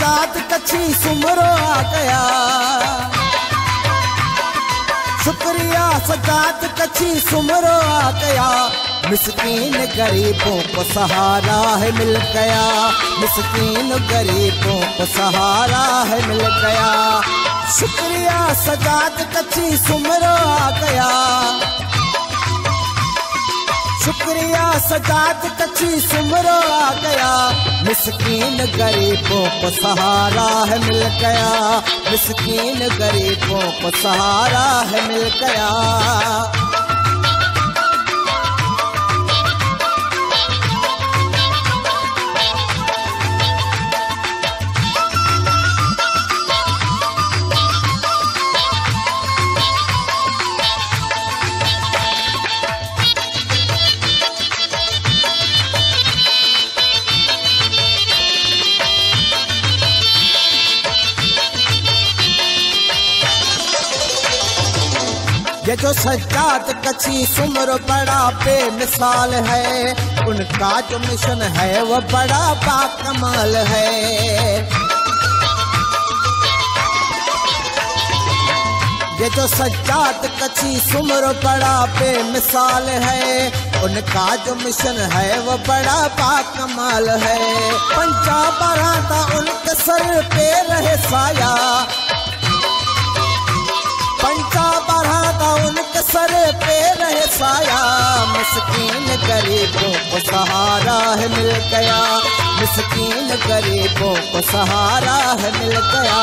सजाद कच्छी सुमरो आ गया। शुक्रिया सजाद कच्छी सुमरो आ गया। मिस्कीन गरीबों को सहारा है मिल गया। मिस्कीन गरीबों को सहारा है मिल गया। शुक्रिया सजाद कच्छी सुमरो आ गया। शुक्रिया सजाद कच्छी सुमरो आ गया। मिस्कीन गरीबों को सहारा है मिल गया। मिस्कीन गरीबों को सहारा है मिल गया। ये जो सज्जाद कच्छी सुमर बड़ा बेमिसाल है। उनका जो मिशन है वो बड़ा बाकमाल है। ये जो सज्जाद कच्छी सुमर बड़ा बेमिसाल है। उनका जो मिशन है वो बड़ा बाकमाल है। पंचा बराता उनके सर पे रहे साया। पंचा बढ़ाता उनके सर पे रहे साया। मिस्कीन गरीबों को सहारा है मिल गया। मिस्कीन गरीबों को सहारा है मिल गया।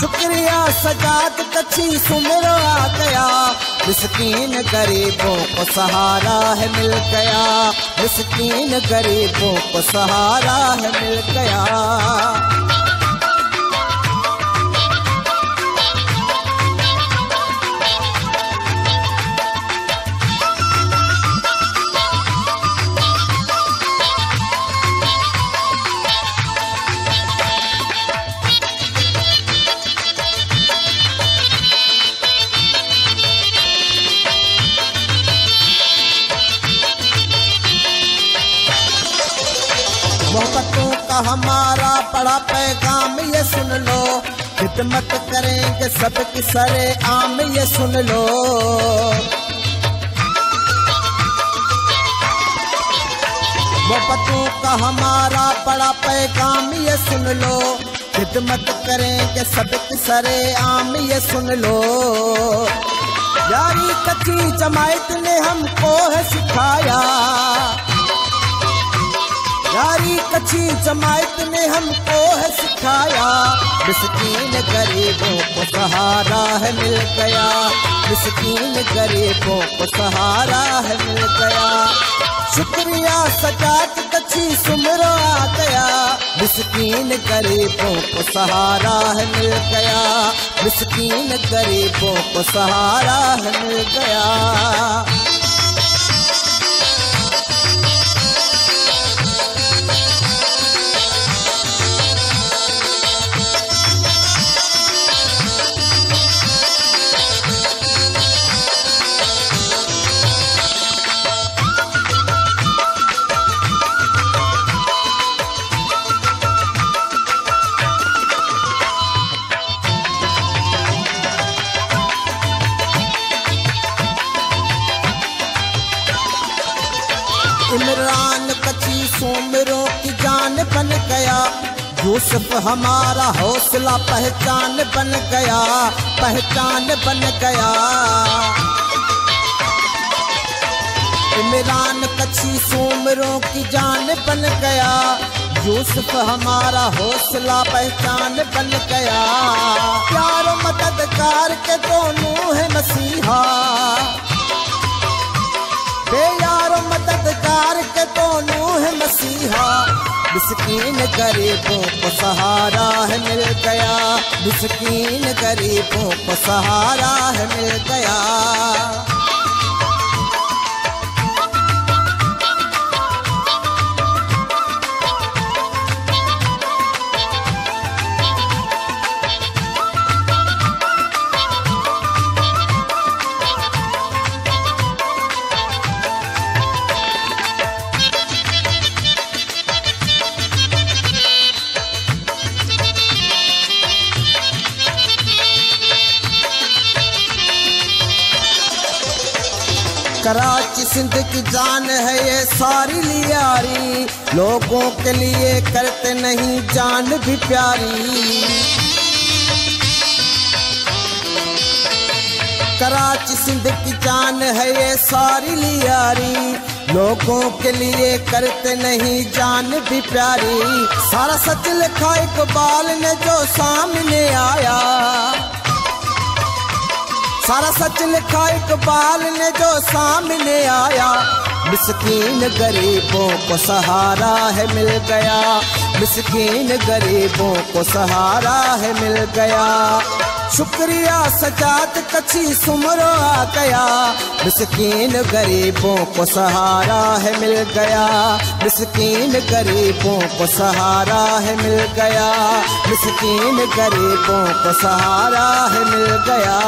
शुक्रिया सजाद कच्छी सुमरो आ गया। मिस्कीन गरीबों को सहारा है मिल गया। मिस्कीन गरीबों को सहारा है मिल गया। मोहब्बतों का हमारा बड़ा पैगाम ये सुन लो। खिदमत करेंगे सबकी सरे आम ये सुन लो। मोहब्बतों का हमारा बड़ा पैगाम ये सुन लो। खिदमत करेंगे सबकी सरे आम ये सुन लो। यारी कच्ची जमायत ने हमको है सिखाया। यारी कच्ची जमायत ने हमको है सिखाया। मिस्कीन गरीबों को सहारा है मिल गया। मिस्कीन गरीबों को सहारा है मिल गया। शुक्रिया सजाद कच्छी सुमरो आ गया। मिस्कीन गरीबों को सहारा है मिल गया। मिस्कीन गरीबों को सहारा है मिल गया। इमरान कच्ची सुमरों की जान बन गया। यूसुफ हमारा हौसला पहचान बन गया। पहचान बन गया। इमरान कच्ची सुमरों की जान बन गया। यूसुफ हमारा हौसला पहचान बन गया। प्यार मददगार के दोनों है मसीहा। बेयार मददगार के दोनों है मसीहा। मिस्कीन गरीबों को सहारा है मिल गया। मिस्कीन गरीबों को सहारा है मिल गया। कराची सिंध की जान है ये सारी लियारी, लोगों के लिए करते नहीं जान भी प्यारी। कराची सिंध की जान है ये सारी लियारी, लोगों के लिए करते नहीं जान भी प्यारी। सारा सच लिखा इकबाल ने जो सामने आया, सारा सच लिखा इकबाल ने जो सामने आया। मिस्कीन गरीबों को सहारा है मिल गया, मिस्कीन गरीबों को सहारा है मिल गया। शुक्रिया सजाद कच्छी सुमरो आ गया, मिस्कीन गरीबों को सहारा है मिल गया, मिस्कीन गरीबों को सहारा है मिल गया, मिस्कीन गरीबों को सहारा है मिल गया।